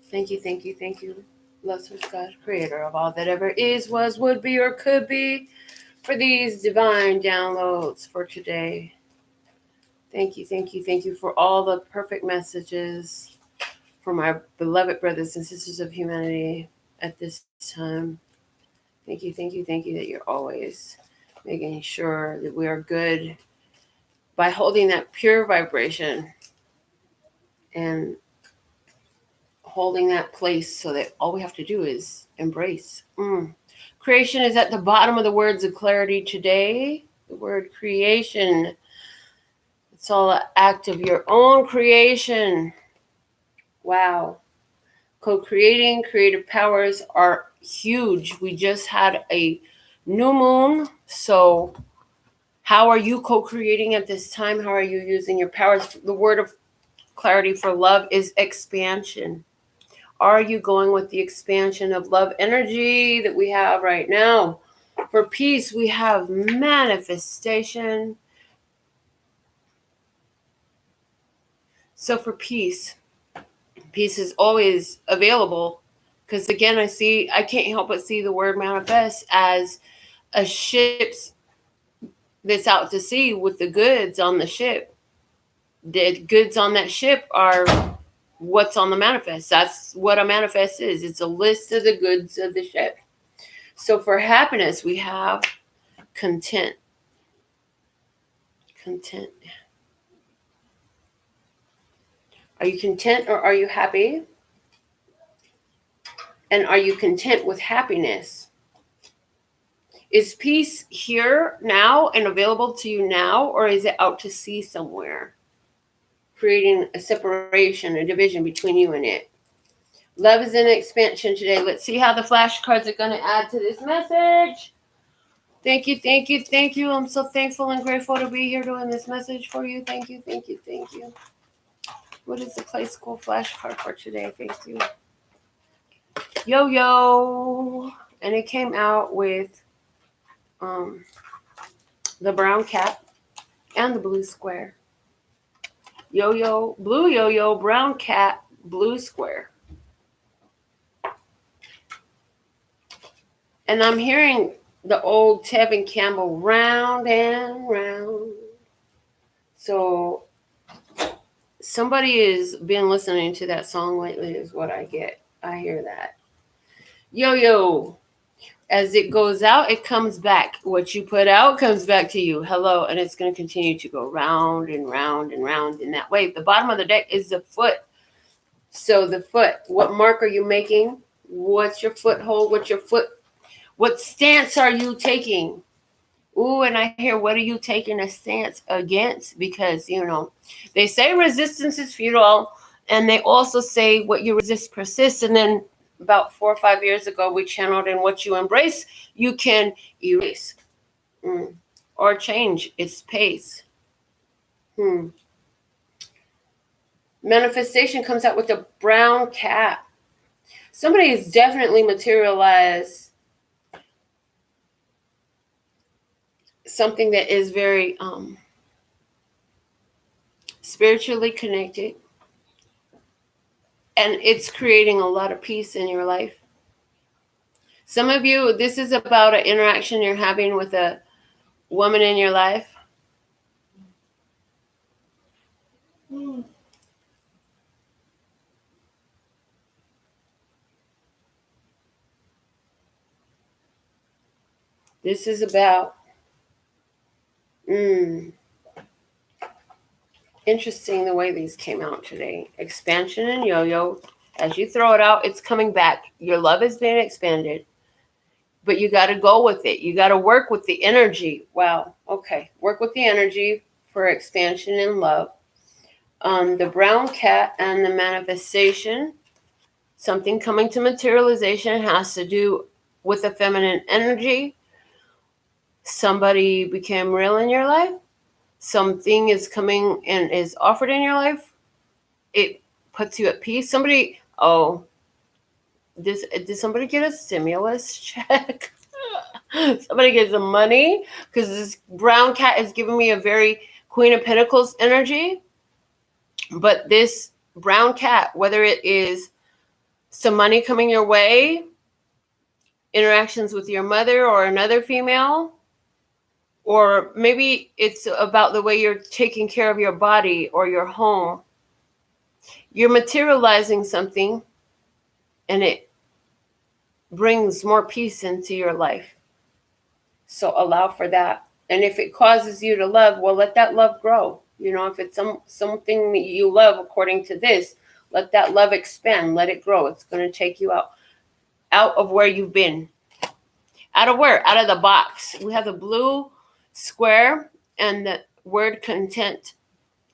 Thank you, thank you, thank you, blessed God, creator of all that ever is, was, would be, or could be, for these divine downloads for today. Thank you, thank you, thank you for all the perfect messages for my beloved brothers and sisters of humanity at this time. Thank you, thank you, thank you that you're always making sure that we are good by holding that pure vibration and holding that place so that all we have to do is embrace. Creation is at the bottom of the words of clarity today. The word creation. It's all an act of your own creation. Wow. Co-creating, creative powers are huge. We just had a new moon. So how are you co-creating at this time? How are you using your powers? The word of clarity for love is expansion. Are you going with the expansion of love energy that we have right now? For peace, we have manifestation. So for peace is always available. Because again, I can't help but see the word manifest as a ship's that's out to sea with the goods on the ship. The goods on that ship are what's on the manifest. That's what a manifest is. It's a list of the goods of the ship. So for happiness, we have content. Content. Are you content or are you happy? And are you content with happiness? Is peace here now and available to you now, or is it out to sea somewhere, creating a separation, a division between you and it? Love is in expansion today. Let's see how the flashcards are going to add to this message. Thank you, thank you, thank you. I'm so thankful and grateful to be here doing this message for you. Thank you, thank you, thank you. What is the Play School flashcard for today? Thank you. Yo-yo. And it came out with the brown cat and the blue square. Yo-yo, blue yo-yo, brown cat, blue square. And I'm hearing the old Tevin Campbell, round and round. So somebody has been listening to that song lately is what I get. I hear that. Yo-yo. As it goes out, it comes back. What you put out comes back to you. Hello. And it's going to continue to go round and round and round in that way. The bottom of the deck is the foot. So the foot, what mark are you making? What's your foothold? What stance are you taking? Ooh, and I hear, what are you taking a stance against? Because, they say resistance is futile. And they also say what you resist persists. And then about 4 or 5 years ago, we channeled in what you embrace, you can erase or change its pace. Manifestation comes out with the brown cat. Somebody has definitely materialized something that is very spiritually connected. And it's creating a lot of peace in your life. Some of you, this is about an interaction you're having with a woman in your life. This is about interesting the way these came out today. Expansion and yo-yo. As you throw it out, it's coming back. Your love is being expanded. But you got to go with it. You got to work with the energy. Wow. Okay. Work with the energy for expansion and love. The brown cat and the manifestation. Something coming to materialization has to do with the feminine energy. Somebody became real in your life. Something is coming and is offered in your life. It puts you at peace. Did somebody get a stimulus check? Somebody get some money? Because this brown cat is giving me a very Queen of Pentacles energy. But this brown cat, whether it is some money coming your way, interactions with your mother or another female, or maybe it's about the way you're taking care of your body or your home. You're materializing something and it brings more peace into your life. So allow for that. And if it causes you to love, well, let that love grow. You know, if it's something that you love according to this, let that love expand, let it grow. It's going to take you out of where you've been. Out of where? Out of the box. We have the blue square and the word content.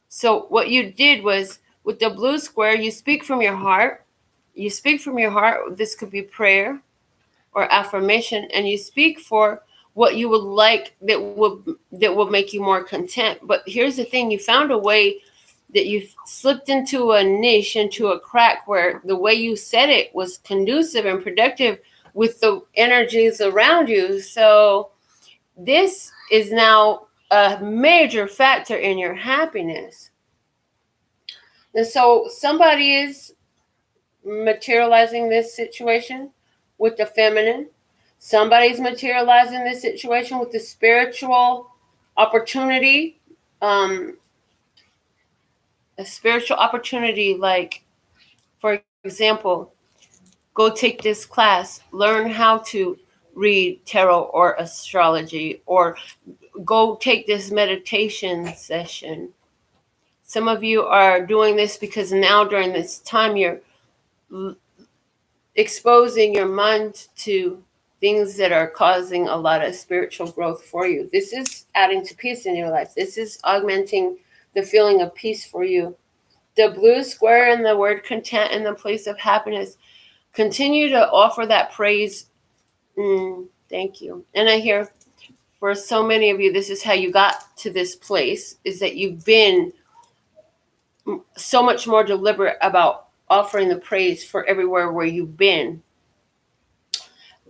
So what you did was, with the blue square, you speak from your heart. You speak from your heart. This could be prayer or affirmation, and you speak for what you would like that will make you more content. But here's the thing: you found a way that you slipped into a niche, into a crack, where the way you said it was conducive and productive with the energies around you. So this is now a major factor in your happiness. And so somebody is materializing this situation with the feminine. Somebody's materializing this situation with the spiritual opportunity. A spiritual opportunity, like, for example, go take this class, learn how to read tarot or astrology, or go take this meditation session. Some of you are doing this because now during this time you're exposing your mind to things that are causing a lot of spiritual growth for you. This is adding to peace in your life. This is augmenting the feeling of peace for you. The blue square and the word content in the place of happiness. Continue to offer that praise. Thank you. And I hear for so many of you, this is how you got to this place, is that you've been so much more deliberate about offering the praise for everywhere where you've been.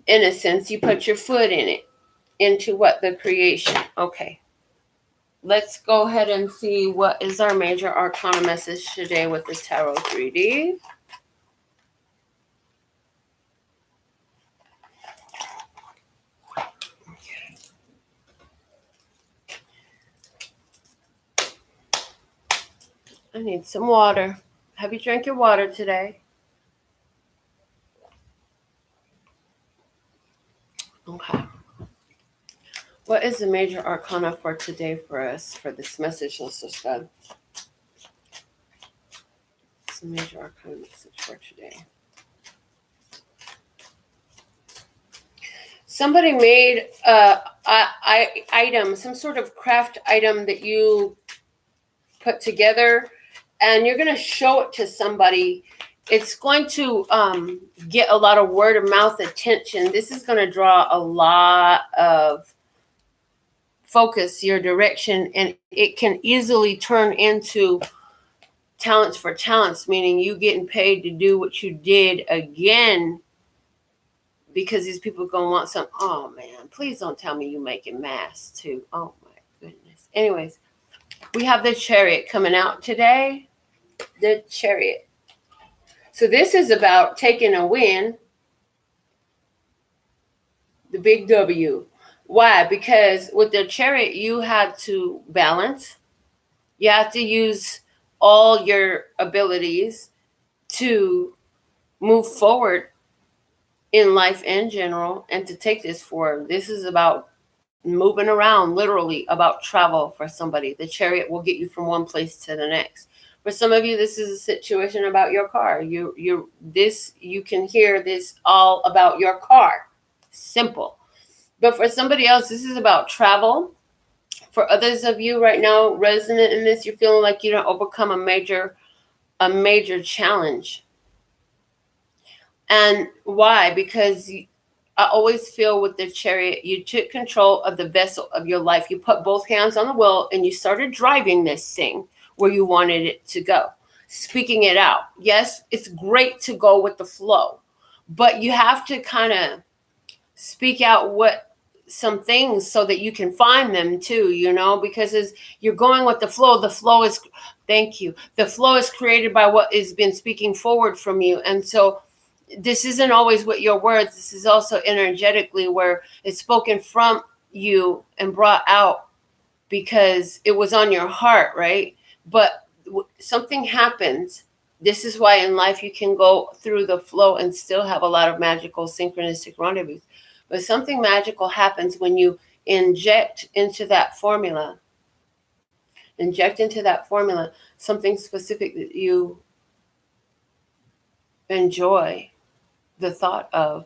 In a sense, you put your foot in it, into what? The creation. Okay. Let's go ahead and see what is our major arcana message today with the Tarot 3D. I need some water. Have you drank your water today? Okay. What is the major arcana for today for us, for this message, God? What's the major arcana message for today? Somebody made a item, some sort of craft item that you put together, and you're going to show it to somebody. It's going to get a lot of word of mouth attention. This is going to draw a lot of focus, your direction, and it can easily turn into talents for talents, meaning you getting paid to do what you did again, because these people are going to want some. Oh man, please don't tell me you making masks too. Oh my goodness. Anyways, we have the Chariot coming out today. The Chariot. So this is about taking a win, the big W. Why? Because with the Chariot, you had to balance. You have to use all your abilities to move forward in life in general and to take this forward. This is about moving around, literally about travel for somebody. The Chariot will get you from one place to the next. For some of you, this is a situation about your car. You can hear this all about your car. Simple. But for somebody else, this is about travel. For others of you right now, resonant in this, you're feeling like you don't overcome a major challenge. And why? Because I always feel with the Chariot, you took control of the vessel of your life. You put both hands on the wheel and you started driving this thing where you wanted it to go, speaking it out. Yes, it's great to go with the flow, but you have to kind of speak out some things so that you can find them too, because as you're going with the flow is, thank you. The flow is created by what has been speaking forward from you. And so this isn't always with your words. This is also energetically where it's spoken from you and brought out because it was on your heart, right? But something happens. This is why in life you can go through the flow and still have a lot of magical synchronistic rendezvous. But something magical happens when you inject into that formula, something specific that you enjoy the thought of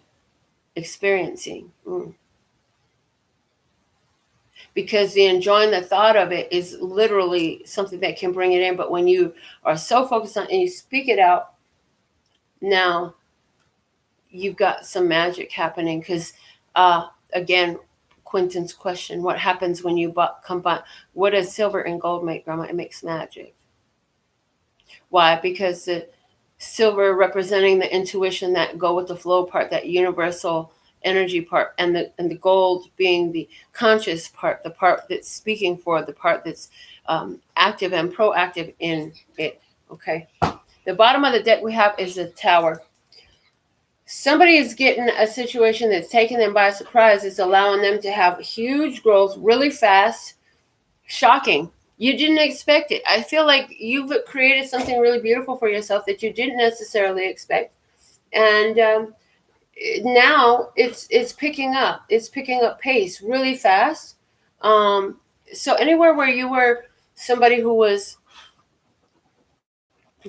experiencing. Because the enjoying the thought of it is literally something that can bring it in. But when you are so focused on and you speak it out, now you've got some magic happening. Because again, Quentin's question, what happens when you combine, what does silver and gold make, Grandma? It makes magic. Why? Because the silver representing the intuition, that go with the flow part, that universal energy part, and the gold being the conscious part, the part that's speaking for, the part that's active and proactive in it. Okay. The bottom of the deck we have is the Tower. Somebody is getting a situation that's taking them by surprise. It's allowing them to have huge growth really fast. Shocking. You didn't expect it. I feel like you've created something really beautiful for yourself that you didn't necessarily expect. And now it's picking up. It's picking up pace really fast. So anywhere where you were somebody who was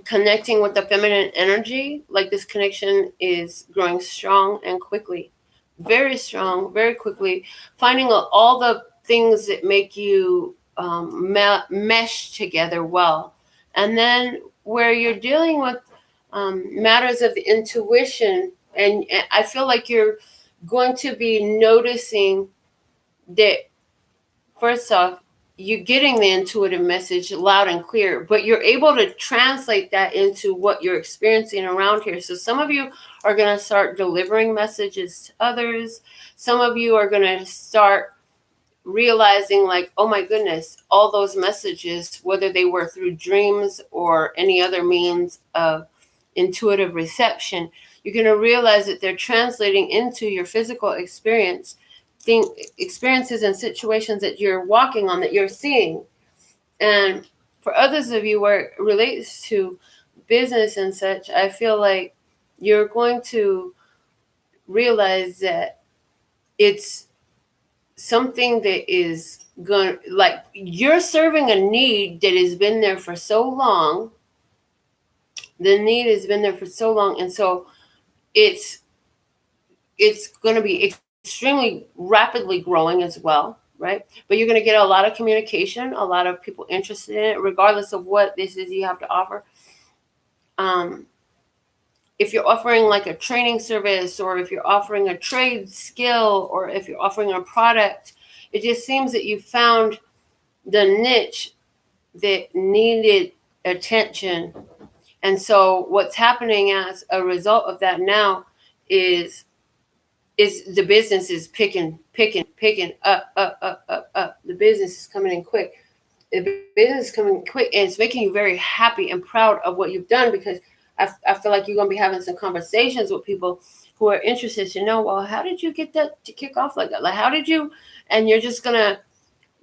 connecting with the feminine energy, like this connection is growing strong and quickly. Very strong, very quickly. Finding all the things that make you mesh together well. And then where you're dealing with matters of the intuition, and I feel like you're going to be noticing that, first off, you're getting the intuitive message loud and clear, but you're able to translate that into what you're experiencing around here. So some of you are going to start delivering messages to others. Some of you are going to start realizing, like, oh my goodness, all those messages, whether they were through dreams or any other means of intuitive reception, you're going to realize that they're translating into your physical experiences and situations that you're walking on, that you're seeing. And for others of you where it relates to business and such, I feel like you're going to realize that it's something that is going, like, you're serving a need that has been there for so long. The need has been there for so long, and so it's going to be extremely rapidly growing as well, right? But you're going to get a lot of communication, a lot of people interested in it, regardless of what this is you have to offer. If you're offering like a training service, or if you're offering a trade skill, or if you're offering a product, it just seems that you found the niche that needed attention. And so what's happening as a result of that now is the business is picking up. The business is coming in quick. The business is coming quick, and it's making you very happy and proud of what you've done, because I feel like you're going to be having some conversations with people who are interested to know, well, how did you get that to kick off like that? Like, how did you? And you're just going to,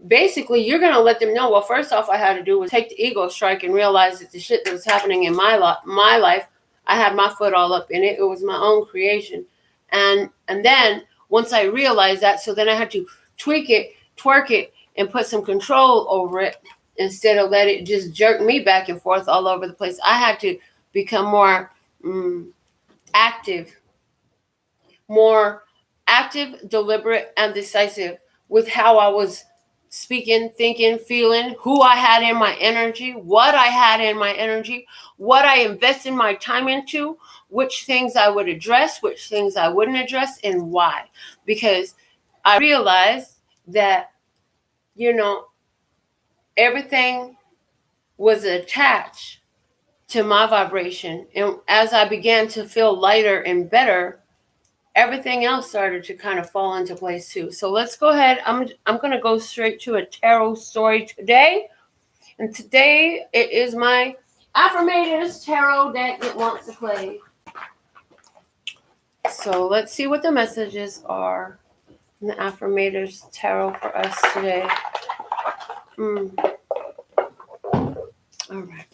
basically, you're going to let them know, well, first off, I had to do was take the ego strike and realize that the shit that was happening in my life, I had my foot all up in it. It was my own creation. And then once I realized that, so then I had to tweak it, twerk it, and put some control over it instead of let it just jerk me back and forth all over the place. I had to become more active, deliberate, and decisive with how I was speaking, thinking, feeling, who I had in my energy, what I had in my energy, what I invested my time into, which things I would address, which things I wouldn't address, and why. Because I realized that, everything was attached to my vibration. And as I began to feel lighter and better, everything else started to kind of fall into place too. So let's go ahead. I'm going to go straight to a tarot story today. And today it is my Affirmators tarot deck that wants to play. So let's see what the messages are in the Affirmators Tarot for us today. All right.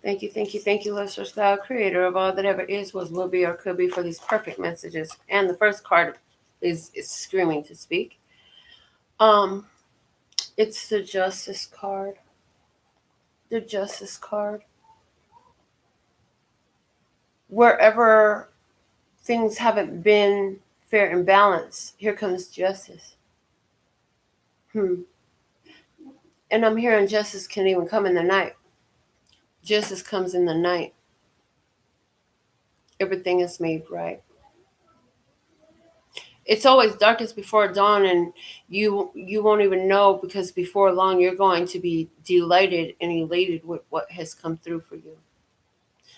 Thank you, thank you, thank you, Lord Source God, creator of all that ever is, was, will be, or could be, for these perfect messages. And the first card is screaming to speak. It's the Justice card. The Justice card. Wherever things haven't been fair and balanced, here comes justice. And I'm hearing justice can even come in the night. Justice comes in the night. Everything is made right. It's always darkest before dawn, and you won't even know, because before long you're going to be delighted and elated with what has come through for you.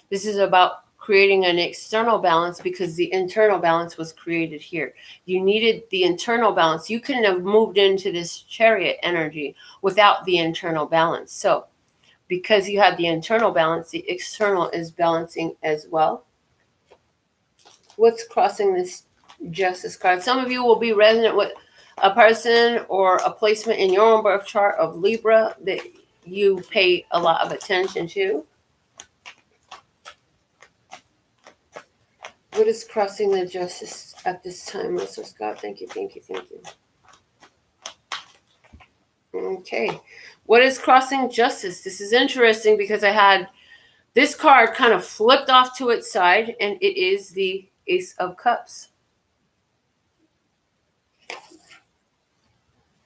This is about creating an external balance, because the internal balance was created here. You needed the internal balance. You couldn't have moved into this Chariot energy without the internal balance. So because you have the internal balance, the external is balancing as well. What's crossing this Justice card? Some of you will be resonant with a person or a placement in your own birth chart of Libra that you pay a lot of attention to. What is crossing the Justice at this time, Mr. Scott? Thank you, thank you, thank you. Okay. What is crossing Justice? This is interesting because I had this card kind of flipped off to its side, and it is the Ace of Cups.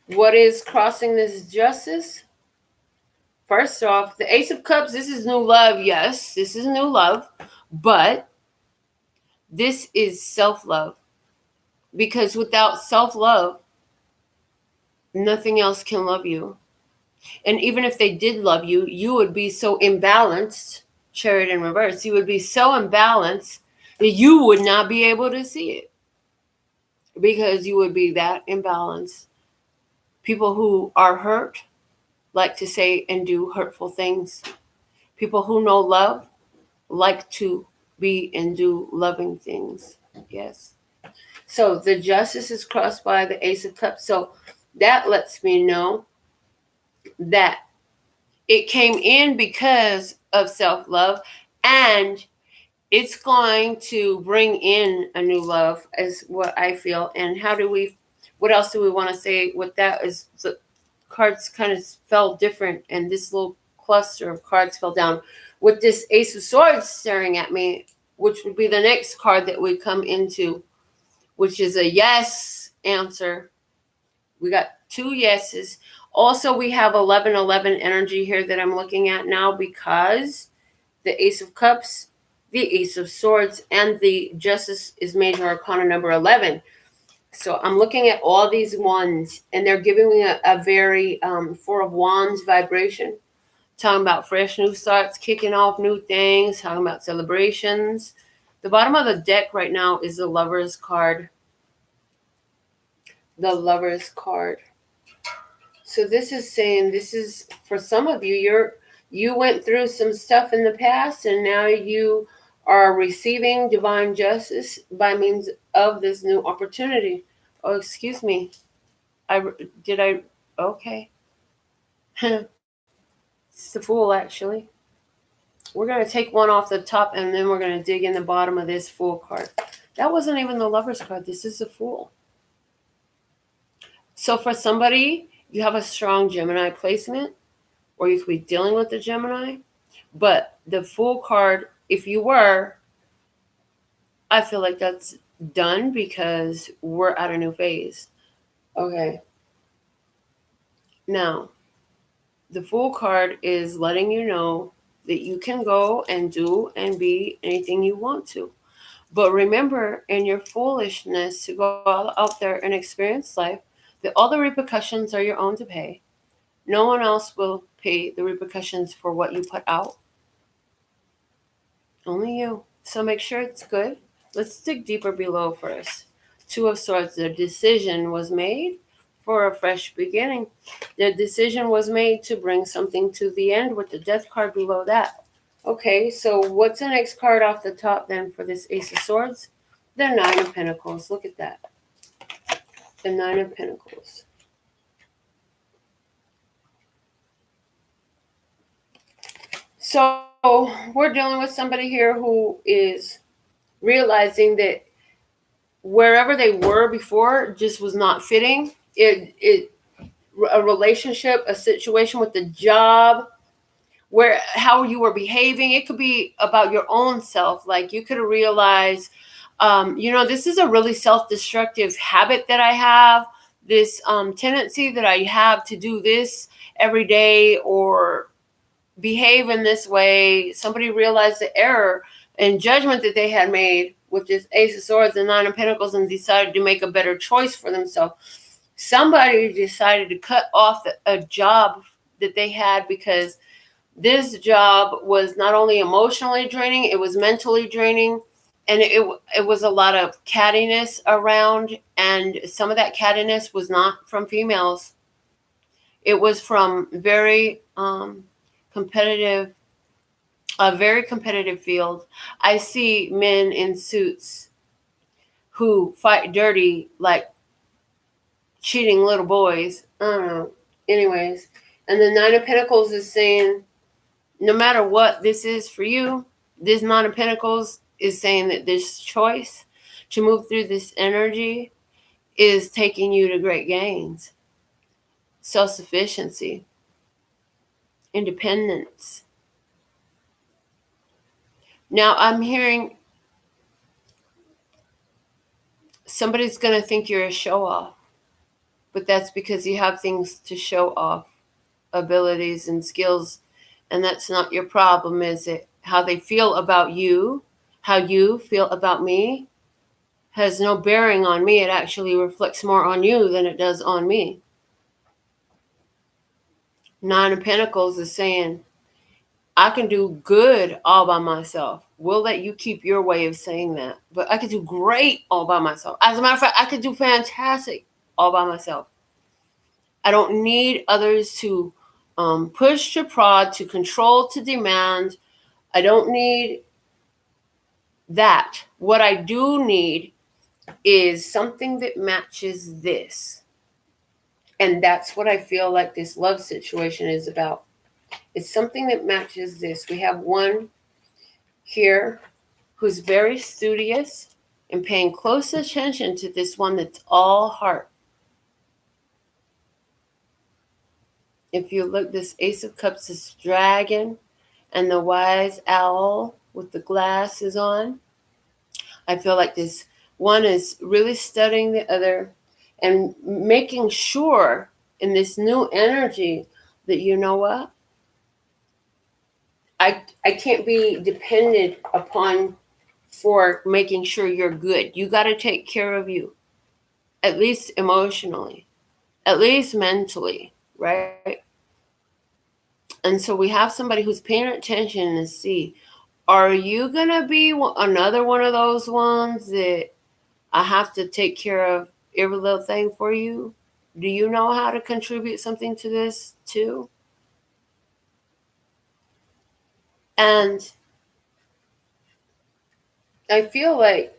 What is crossing this Justice? First off, the Ace of Cups, this is new love. Yes, this is new love, but this is self-love, because without self-love, nothing else can love you. And even if they did love you, you would be so imbalanced, Chariot in reverse, you would be so imbalanced that you would not be able to see it, because you would be that imbalanced. People who are hurt like to say and do hurtful things. People who know love like to be and do loving things. Yes. So the Justice is crossed by the Ace of Cups. So that lets me know that it came in because of self-love, and it's going to bring in a new love, is what I feel. And what else do we want to say with that? Is the cards kind of fell different, and this little cluster of cards fell down with this Ace of Swords staring at me, which would be the next card that we come into, which is a yes answer. We got two yeses. Also, we have 1111 energy here that I'm looking at now, because the Ace of Cups, the Ace of Swords, and the Justice is major arcana number 11. So I'm looking at all these ones, and they're giving me a very Four of Wands vibration, talking about fresh new starts, kicking off new things, talking about celebrations. The bottom of the deck right now is the Lover's card. The Lover's card. So this is saying, this is for some of you, you went through some stuff in the past, and now you are receiving divine justice by means of this new opportunity. Oh, excuse me. Okay. It's the Fool, actually. We're going to take one off the top, and then we're going to dig in the bottom of this Fool card. That wasn't even the Lover's card. This is the Fool. So for somebody, you have a strong Gemini placement, or you could be dealing with the Gemini. But the Fool card, if you were, I feel like that's done, because we're at a new phase. Okay. Now, the Fool card is letting you know that you can go and do and be anything you want to. But remember, in your foolishness, to go out there and experience life, that all the repercussions are your own to pay. No one else will pay the repercussions for what you put out. Only you. So make sure it's good. Let's dig deeper below first. Two of Swords. The decision was made for a fresh beginning. The decision was made to bring something to the end, with the Death card below that. Okay, so what's the next card off the top then for this Ace of Swords? The Nine of Pentacles. Look at that. The Nine of Pentacles. So we're dealing with somebody here who is realizing that wherever they were before just was not fitting. A relationship, a situation with the job, where how you were behaving. It could be about your own self. Like you could have realized, this is a really self-destructive habit that I have. This tendency that I have to do this every day or behave in this way. Somebody realized the error and judgment that they had made with this Ace of Swords and Nine of Pentacles and decided to make a better choice for themselves. Somebody decided to cut off a job that they had because this job was not only emotionally draining, it was mentally draining. And it was a lot of cattiness around. And some of that cattiness was not from females. It was from a very competitive field. I see men in suits who fight dirty, like cheating little boys. I don't know. Anyways, and the Nine of Pentacles is saying, no matter what this is for you, this Nine of Pentacles is saying that this choice to move through this energy is taking you to great gains. Self-sufficiency, independence. Now I'm hearing somebody's going to think you're a show-off, but that's because you have things to show off, abilities and skills, and that's not your problem, is it? How they feel about you, how you feel about me, has no bearing on me. It actually reflects more on you than it does on me. Nine of Pentacles is saying, I can do good all by myself. We'll let you keep your way of saying that. But I could do great all by myself. As a matter of fact, I could do fantastic all by myself. I don't need others to push, to prod, to control, to demand. I don't need that. What I do need is something that matches this. And that's what I feel like this love situation is about. It's something that matches this. We have one here who's very studious and paying close attention to this one that's all heart. If you look, this Ace of Cups is dragon and the wise owl with the glasses on. I feel like this one is really studying the other and making sure in this new energy that, you know what? I can't be dependent upon for making sure you're good. You got to take care of you, at least emotionally, at least mentally, right? And so we have somebody who's paying attention to see, are you going to be another one of those ones that I have to take care of every little thing for you? Do you know how to contribute something to this too? And I feel like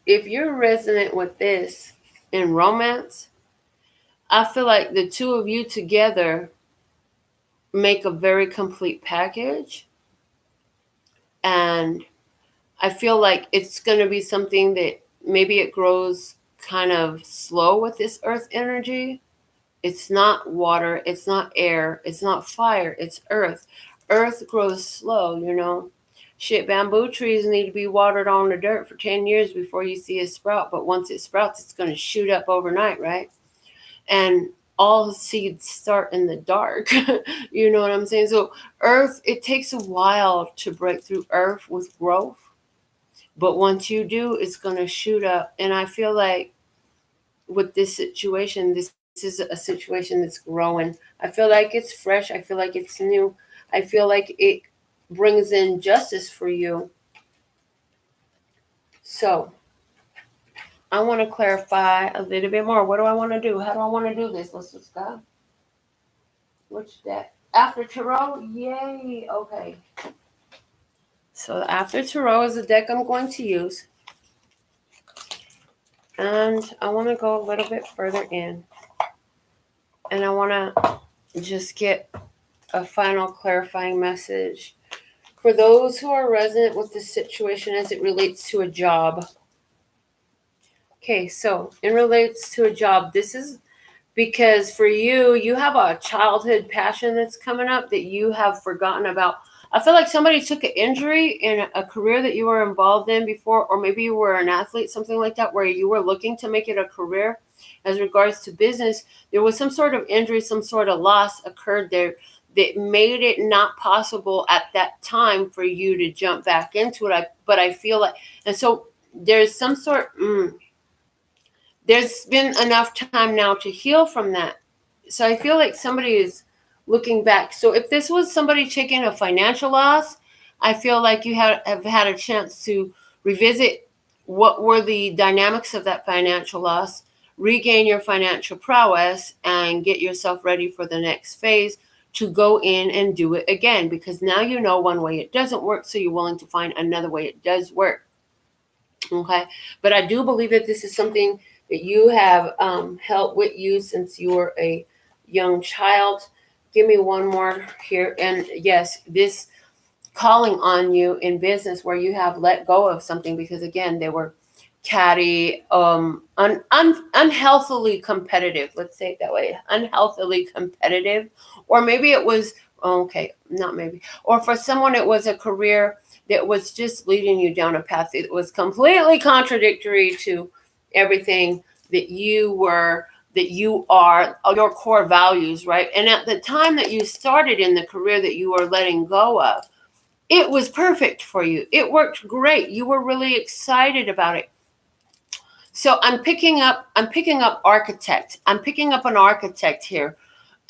if you're resonant with this in romance, I feel like the two of you together make a very complete package. And I feel like it's going to be something that maybe it grows kind of slow with this earth energy. It's not water, it's not air, it's not fire, it's earth. Earth grows slow, you know. Shit, bamboo trees need to be watered on the dirt for 10 years before you see a sprout. But once it sprouts, it's going to shoot up overnight, right? And all seeds start in the dark. You know what I'm saying? So earth, it takes a while to break through earth with growth. But once you do, it's going to shoot up. And I feel like with this situation, this is a situation that's growing. I feel like it's fresh. I feel like it's new. I feel like it brings in justice for you. So I want to clarify a little bit more. What do I want to do? How do I want to do this? Let's just go. Which deck? After tarot? Yay. Okay. So the After Tarot is the deck I'm going to use. And I want to go a little bit further in. And I want to just get a final clarifying message for those who are resonant with this situation as it relates to a job. Okay, so in relates to a job, this is because for you, you have a childhood passion that's coming up that you have forgotten about. I feel like somebody took an injury in a career that you were involved in before, or maybe you were an athlete, something like that, where you were looking to make it a career. As regards to business, there was some sort of injury, some sort of loss occurred there that made it not possible at that time for you to jump back into it. But I feel like, and so there's some sort, there's been enough time now to heal from that. So I feel like somebody is looking back. So if this was somebody taking a financial loss, I feel like you have had a chance to revisit what were the dynamics of that financial loss, regain your financial prowess, and get yourself ready for the next phase to go in and do it again. Because now you know one way it doesn't work, so you're willing to find another way it does work. Okay, but I do believe that this is something that you have held with you since you were a young child. Give me one more here. And yes, this calling on you in business where you have let go of something because, again, they were catty, unhealthily competitive. Let's say it that way. Unhealthily competitive. Or maybe it was, okay, not maybe. Or for someone, it was a career that was just leading you down a path that was completely contradictory to everything that you were, that you are, your core values, right? And at the time that you started in the career that you were letting go of, it was perfect for you. It worked great. You were really excited about it. So I'm picking up architect. I'm picking up an architect here.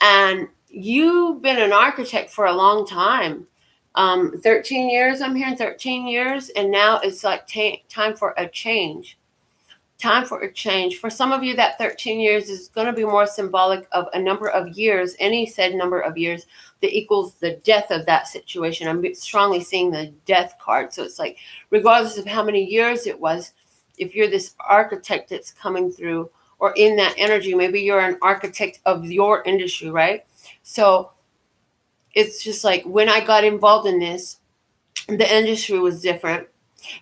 And you've been an architect for a long time. 13 years, I'm hearing 13 years. And now it's like time for a change. Time for a change. For some of you, that 13 years is going to be more symbolic of a number of years, any said number of years that equals the death of that situation. I'm strongly seeing the death card. So it's like, regardless of how many years it was, if you're this architect that's coming through or in that energy, maybe you're an architect of your industry, right? So it's just like when I got involved in this, the industry was different.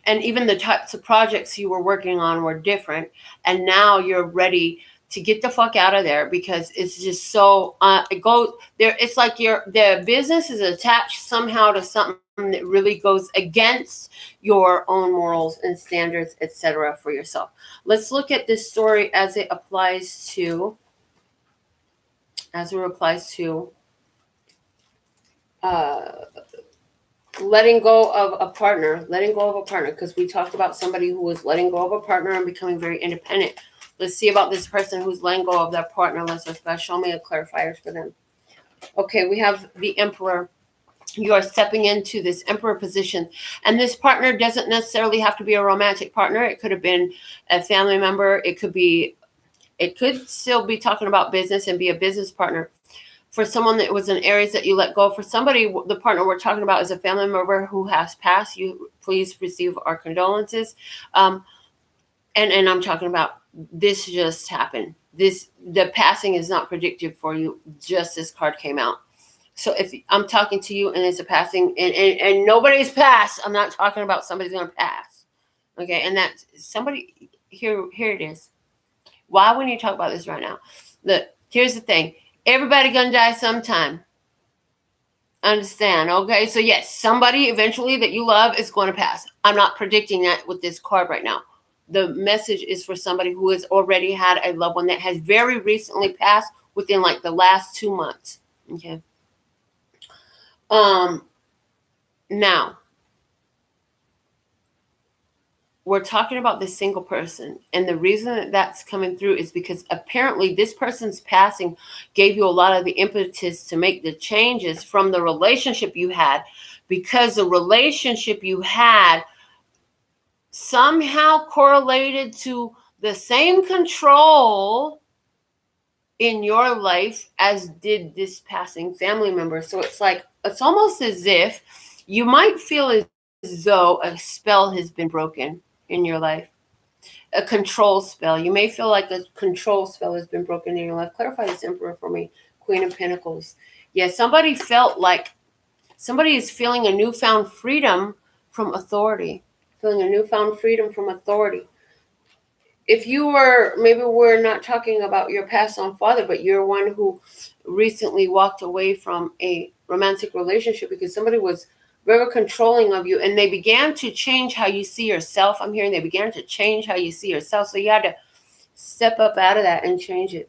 And even the types of projects you were working on were different. And now you're ready to get the fuck out of there because it's just so it goes there. It's like the business is attached somehow to something that really goes against your own morals and standards, etc. for yourself. Let's look at this story as it applies to letting go of a partner, because we talked about somebody who was letting go of a partner and becoming very independent. Let's see about this person who's letting go of their partner. Let's show me the clarifiers for them. Okay, we have the Emperor. You are stepping into this Emperor position, and this partner doesn't necessarily have to be a romantic partner. It could have been a family member. It could still be talking about business and be a business partner. For someone that was in areas that you let go, for somebody, the partner we're talking about is a family member who has passed. You please receive our condolences. And I'm talking about this just happened. The passing is not predictive for you. Just this card came out. So if I'm talking to you and it's a passing and nobody's passed, I'm not talking about somebody's going to pass. Okay, and that's somebody here. Here it is. Why wouldn't you talk about this right now? Look, here's the thing. Everybody gonna die sometime. Understand, okay? So yes, somebody eventually that you love is going to pass. I'm not predicting that with this card right now. The message is for somebody who has already had a loved one that has very recently passed within like the last 2 months. Okay. Now we're talking about this single person, and the reason that that's coming through is because apparently this person's passing gave you a lot of the impetus to make the changes from the relationship you had, because the relationship you had somehow correlated to the same control in your life as did this passing family member. So it's like, it's almost as if you might feel as though a spell has been broken in your life. A control spell. You may feel like a control spell has been broken in your life. Clarify this, Emperor, for me. Queen of Pentacles. Yeah, somebody felt like somebody is feeling a newfound freedom from authority. Feeling a newfound freedom from authority. If you were, maybe we're not talking about your passed on father, but you're one who recently walked away from a romantic relationship because somebody was very controlling of you, and they began to change how you see yourself. I'm hearing they began to change how you see yourself. So you had to step up out of that and change it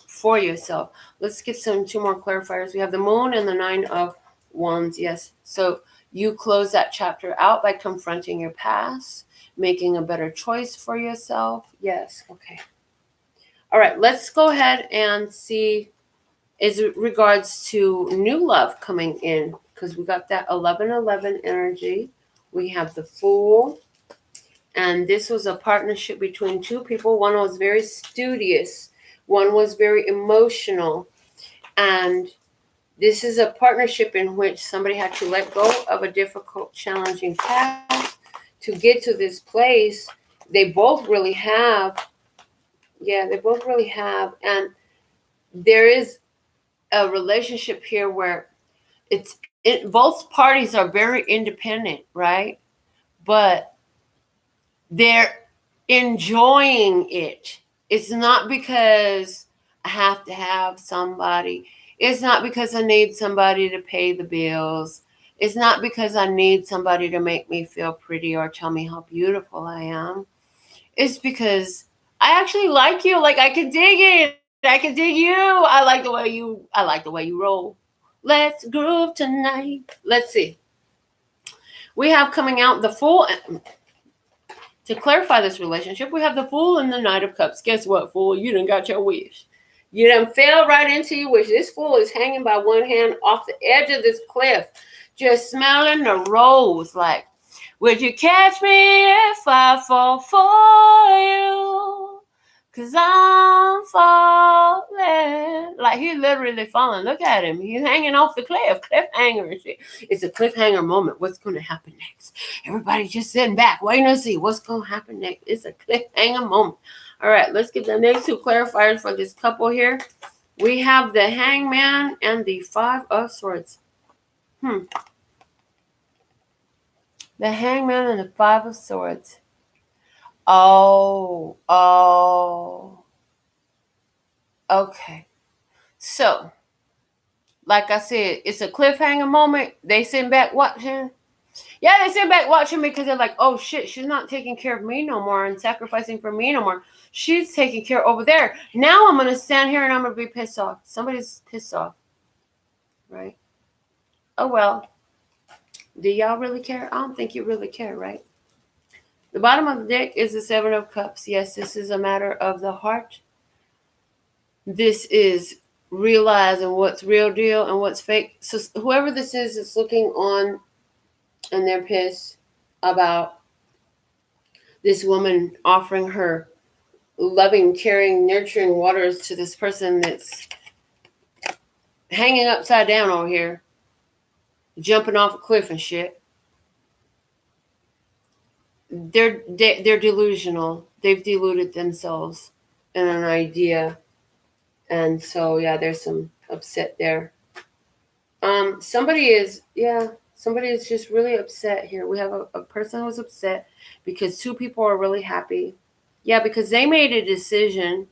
for yourself. Let's get two more clarifiers. We have the Moon and the Nine of Wands. Yes. So you close that chapter out by confronting your past, making a better choice for yourself. Yes. Okay. All right. Let's go ahead and see as it regards to new love coming in, because we got that 11-11 energy. We have the Fool. And this was a partnership between two people. One was very studious. One was very emotional. And this is a partnership in which somebody had to let go of a difficult, challenging past to get to this place. They both really have. Yeah, they both really have. And there is a relationship here where both parties are very independent, right? But they're enjoying it. It's not because I have to have somebody. It's not because I need somebody to pay the bills. It's not because I need somebody to make me feel pretty or tell me how beautiful I am. It's because I actually like you. Like, I can dig it. I can dig you. I like the way you roll. Let's groove tonight. Let's see. We have coming out the Fool. To clarify this relationship, we have the Fool and the Knight of Cups. Guess what, Fool? You done got your wish. You done fell right into your wish. This Fool is hanging by one hand off the edge of this cliff, just smelling the rose like, would you catch me if I fall for you? Cause I'm falling. Like, he's literally falling. Look at him. He's hanging off the cliff. Cliffhanger and shit. It's a cliffhanger moment. What's going to happen next? Everybody just sitting back, waiting to see what's going to happen next. It's a cliffhanger moment. All right, let's get the next two clarifiers for this couple here. We have the Hangman and the Five of Swords. The Hangman and the Five of Swords. Oh. Okay. So, like I said, it's a cliffhanger moment. They sitting back watching. Yeah, they sit back watching because they're like, oh shit, she's not taking care of me no more and sacrificing for me no more. She's taking care over there. Now I'm going to stand here and I'm going to be pissed off. Somebody's pissed off. Right? Oh, well. Do y'all really care? I don't think you really care, right? The bottom of the deck is the Seven of Cups. Yes, this is a matter of the heart. This is realizing what's real deal and what's fake. So whoever this is looking on and they're pissed about this woman offering her loving, caring, nurturing waters to this person that's hanging upside down over here, jumping off a cliff and shit. They're delusional. They've deluded themselves in an idea. And so, yeah, there's some upset there. Somebody is just really upset here. We have a person who's upset because two people are really happy. Yeah, because they made a decision.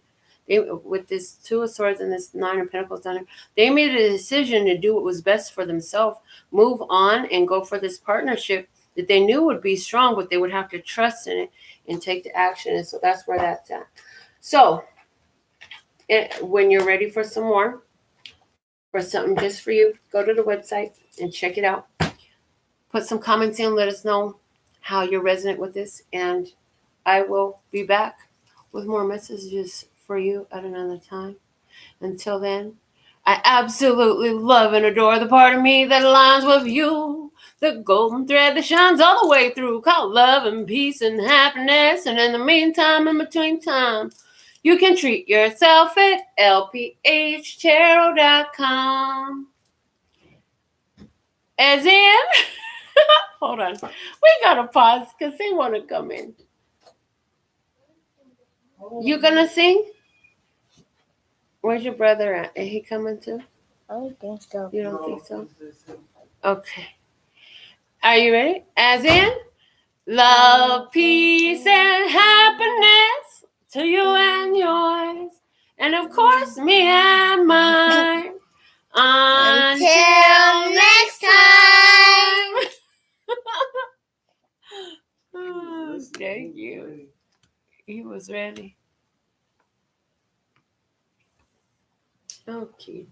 With this Two of Swords and this Nine of Pentacles down here, they made a decision to do what was best for themselves, move on and go for this partnership that they knew would be strong, but they would have to trust in it and take the action. And so that's where that's at. So when you're ready for some more, for something just for you, go to the website and check it out. Put some comments in, let us know how you resonate with this, and I will be back with more messages for you at another time. Until then, I absolutely love and adore the part of me that aligns with you. The golden thread that shines all the way through, called love and peace and happiness. And in the meantime, in between time, you can treat yourself at lphtarot.com. As in... Hold on. We gotta pause because they want to come in. You gonna sing? Where's your brother at? Is he coming too? I don't think so. You don't think so? Okay. Are you ready? As in, love, peace, and happiness to you and yours. And of course, me and mine. Until next time. Oh, thank you. He was ready. Okay.